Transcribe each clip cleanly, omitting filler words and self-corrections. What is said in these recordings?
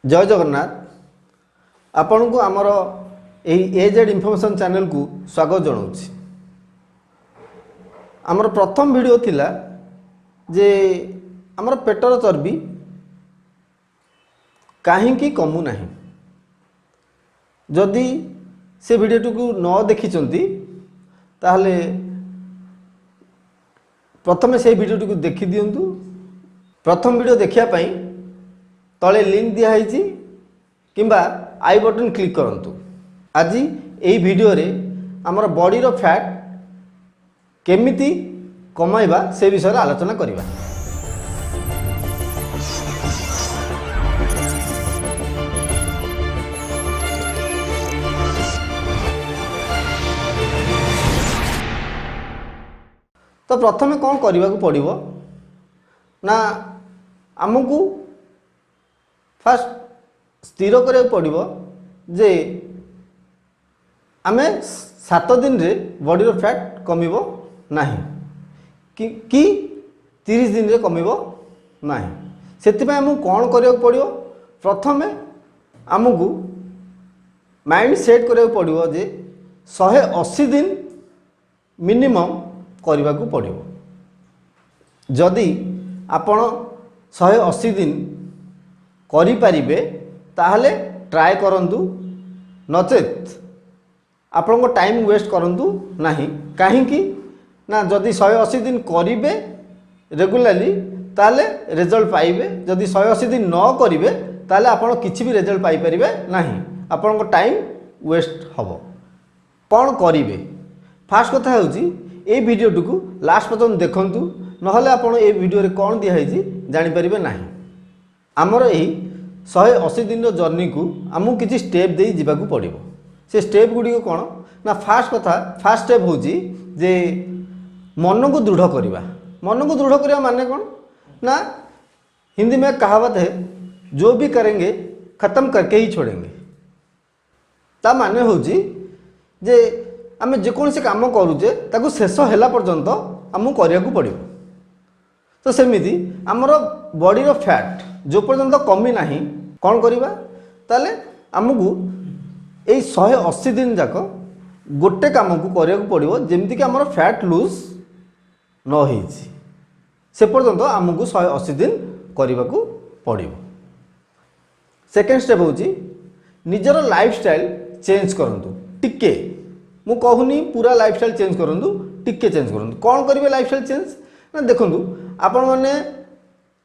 जय जगन्नाथ आपण को आमर एजेड इनफॉरमेशन चैनल को स्वागत जनाऊँ। आमर प्रथम वीडियो थिला जे आमर पेटर चर्बी कहीं कमु नहीं। जदि से वीडियो को न देखी ताहले प्रथम से वीडियो को देखी दिंतु। प्रथम वीडियो देखिया पई तले लिंक दिखाई किंबा आई बटन क्लिक करंतु। आज यही वीडियो रे आमर बॉडी रो फैट केमिति कमाइबा से विषय आलोचना करिबा। तो प्रथमे कौन करने को पड़ो ना आमको फास्ट स्थिर करा पड़ो जे आमे 7 दिन रे बॉडी रो फैट कमिबो नाही कि 30 दिन रे कमिबो नाही। सेति पय हमहु कोन करिया पड़ो प्रथमे आमको माइंड सेट करिया पड़ो जे 180 दिन मिनिमम करने को पड़ो। जदि आपण 180 दिन करि परिबे ताहले ट्राए करंतु, नचेत आपण को टाइम वेस्ट करंतु नाही। काहे कि ना जदि 180 दिन करिबे रेगुलरली ताहले रिजल्ट पाइबे। जदि 180 दिन न करिबे ताहले आपण किछि भी रिजल्ट पाई परिबे नाही। आपण को टाइम वेस्ट हबो। कोन करिबे फास्ट कथा होउची ए वीडियो को लास्ट पर्यंत देखंतु, नहले आपण ए वीडियो रे कोन दिया है जानि परिबे नाही। आमर यही 180 दिन जर्नी को आमको किसी स्टेप दे जीवा को पड़ो। से स्टेप गुड़ी कौन ना फास्ट स्टेप हूँ जे मन को दृढ़ करवा। मन को दृढ़ करवा माने कौन ना हिंदी में कहावत है जो भी करेंगे खत्म करके ही छोड़ेंगे। ता माने हूँ जे आम जेकोसी कम करुचे ताकू शेष है पर्यंत आमको करने को पड़ो। तो सेमिति आमर बॉडी रो फैट जो पर्यंत कमी नाही कौन करवा ताले आमको यही 180 दिन जाक गोटे काम को करने को पड़ो जमती कि आमर फैट लूज न हो से पर्यंत आमको 180 दिन करने को पड़ो। सेकेंड स्टेप हूँ निजर लाइफस्टाइल चेंज करंतु। टिके मु कहूनी पूरा लाइफस्टाइल चेंज करंतु, टिके चेंज करंतु। कौन करेंगे लाइफस्टाइल चेंज ना देखंतु आपण माने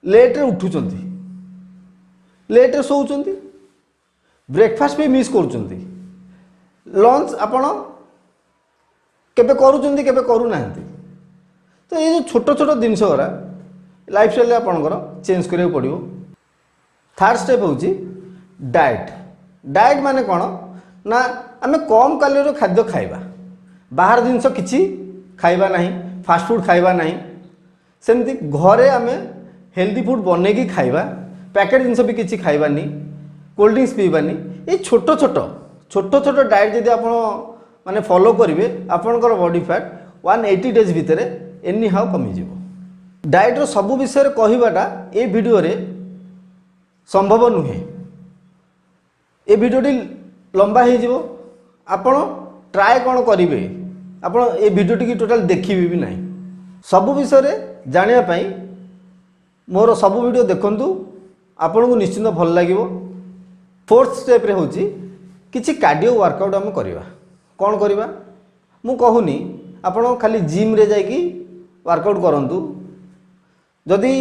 लेट रे उठुचंती, लेट रे सोउचंती, ब्रेकफास्ट भी मिस करूचंती, लंच आपण केबे करूचंती केबे करू नाहंती। तो ये जो छोट छोट जिनस गुरा लाइफस्टाइल आपणकर चेंज करिया पड़िबो। थर्ड स्टेप होची डाइट। डाइट माने कोन ना आमे कम कैलोरी खाद्य खाइबा, बाहर जिनस किछि खाइबा नहीं, फास्ट फूड खाइबा नहीं। सेमती घरे आमे हेल्दी फूड बने की खाइबा, पैकेट जिनस भी किछि खाइबानी, कोल्ड ड्रिंक्स पीबानी। ये छोट छोट डाइट जदि आपण माने फॉलो करिवे आपणकर बॉडी फैट 180 डेज भितर एनी हाउ कमी जिवो। डाइट रो सब विषय रे कहिबाटा ए वीडियो रे संभव नुहे। ए वीडियोटी लंबा हो जिवो। आपण ट्राए कौन करिवे आपण ए वीडियोटी की टोटल देखिबे भी नहीं। सब विषय रे जानिया पई मोर सब वीडियो देखंतु, आपण को निश्चित भल लागिवो। फोर्थ स्टेप रे होची किछि कार्डियो वर्कआउट हम करवा। कौन करवा मु कहूनी आपण खाली जिम रे जाइकी वर्कआउट करंतु। जदि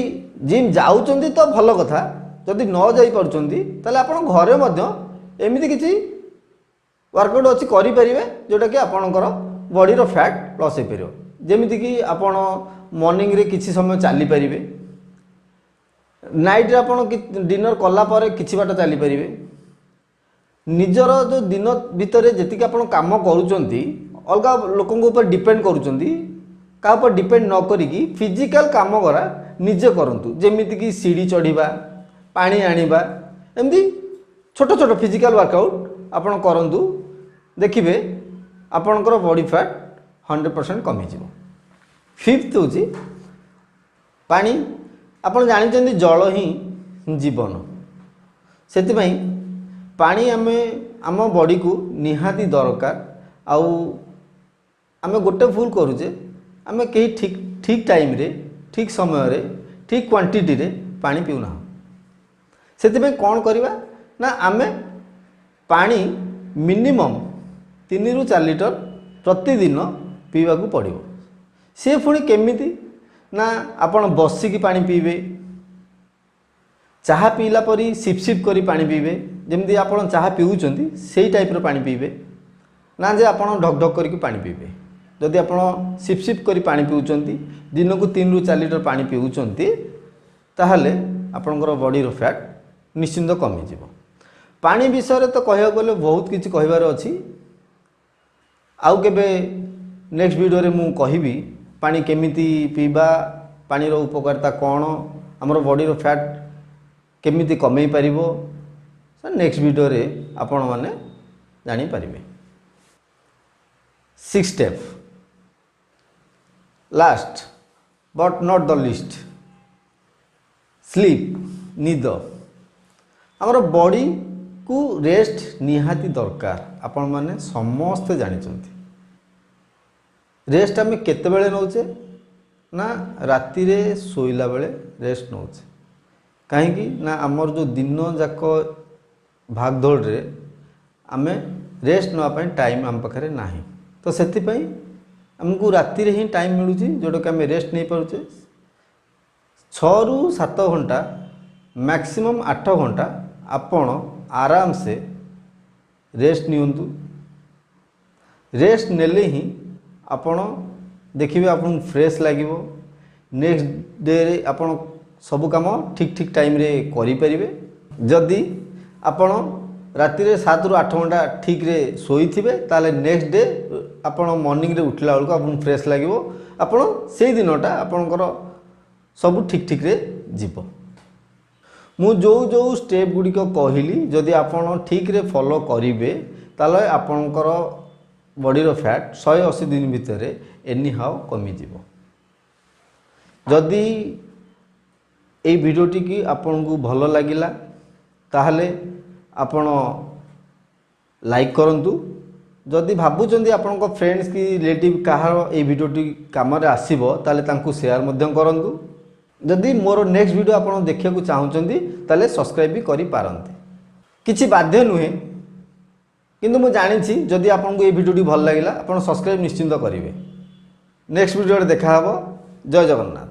जिम जाउचंती तो भल कथा, जदि न जाई परचंती ताले आपण घरे मध्य एमिति किछि वर्कआउट अच्छी करें जोटा कि आपणकर बॉडी रो फैट लॉस हो पार। जमीती कि आपण मॉर्निंग रे किछि समय चली पारे, नाइट रे आपण डिनर कला परे किछि बाट चली पारे। निजर जो दिन भितर जेतिक आपण काम करूचंती अलग लोक ऊपर डिपेंड करूचंती, का ऊपर डिपेंड न करिकी फिजिकल काम करा निजे करंतु। जमीती कि सीढ़ी चढ़ीबा, पानी आनिबा, एमती छोट छोट फिजिकल वर्कआउट आपण करंतु। देखिए आपणकर बॉडी फैट 100% कमी जिवो। फिफ्थ होची पानी। आपण जानिचंदी जल ही जीवन। ସେଥିପାଇଁ ପାଣି ଆମ बॉडी को निहाती दरकार। आउ आमे गोटे भूल करूचे, आमे कहीं ठीक ठीक टाइम रे ठीक समय रे ठीक क्वांटिटी रे पानी पीउना। ସେଥିପାଇଁ କ'ଣ କରିବା ନା ଆମେ ପାଣି ମିନିମମ୍ 3 ରୁ 4 ଲିଟର ପ୍ରତିଦିନ ପିଇବାକୁ ପଡ଼ିବ। ସେ ପୁଣି କେମିତି ନା ଆପଣ ବସିକି ପାଣି ପିଇବେ, ଚାହା ପିଇଲା ପରି ସିପ୍ ସିପ୍ କରି ପାଣି ପିଇବେ, ଯେମିତି ଆପଣ ଚାହା ପିଉଛନ୍ତି ସେଇ ଟାଇପ୍ର ପାଣି ପିଇବେ ନା ଯେ ଆପଣ ଢକ୍ ଢକ୍ କରିକି ପାଣି ପିଇବେ। ଯଦି ଆପଣ ସିପ୍ ସିପ୍ କରି ପାଣି ପିଉଛନ୍ତି, ଦିନକୁ 3 ରୁ 4 ଲିଟର ପାଣି ପିଉଛନ୍ତି, ତାହେଲେ ଆପଣଙ୍କର ବଡ଼ିର ଫ୍ୟାଟ୍ निश्चिंत कमिज। पानी विषय तो कह गले बहुत किसी कहबार अच्छी। आउ केबे नेक्स्ट वीडियो रे मु कहिबी पानी केमिति पीबा, पानी रो उपकारिता कौन, हमर बॉडी रो फैट केमिति कमई पारिबो, नेक्स्ट वीडियो रे आपण माने जानि पारिबे। 6 step last but not the least, sleep निद। आमर बॉडी को रेस्ट निहाती दरकार। आपण माने समस्त जानिचंती रेस्ट आम केते बेले नौचे ना राति रे सोइला बेले रेस्ट नौचे। कहीं ना आमर जो दिन जाक भागदौड़ रे आमे रेस्ट नापी टाइम आम पाखे ना, तो से आमको राति रे ही टाइम मिलूँ जोटा कि आम रेस्ट नहीं पारुचे। 6 ରୁ 7 घंटा मैक्सिमम 8 घंटा आपण आराम से रेस्ट नियंतु। रेस्ट नेले ही आपण देखिए आपन फ्रेश लागिवो। नेक्स्ट डे रे आपण सब काम ठीक ठीक टाइम रे करि परिबे। जदि आपण राति रे 7 ରୁ 8 घंटा ठीक रे सोईथिबे ताले नेक्स्ट डे आपण मॉर्निंग रे उठला बेलको आपन फ्रेश लागिवो। आपण सेई दिनटा आपनकर सब ठीक ठीक रे जीवो। मु जो जो स्टेप गुड़ी कहली जदि आपण ठीक रे फॉलो करिवे ताले आपनकर बॉडी रो फैट 180 दिन भितर एनी हाउ कमी जीवो। जदि ए वीडियोटी की आपन को भल लागिला ताहले आपण लाइक करंतु। जदि भाबुचंदी आपन को फ्रेंड्स की रिलेटिव कहार ए वीडियोटी काम रे आसीबो ताले तांकु शेयर मध्यम करंतु। जदि मोर नेक्स्ट वीडियो आपन देखिया को चाहउचंदी ताले सब्सक्राइब भी करि पारंती। किछि बाध्य नुहे, किंतु मु जानिछि जदि आपन को ए वीडियोटी भल लागिला आपन सब्सक्राइब निश्चिंत करिवे। नेक्स्ट वीडियो रे देखा हबो। जय जगन्नाथ।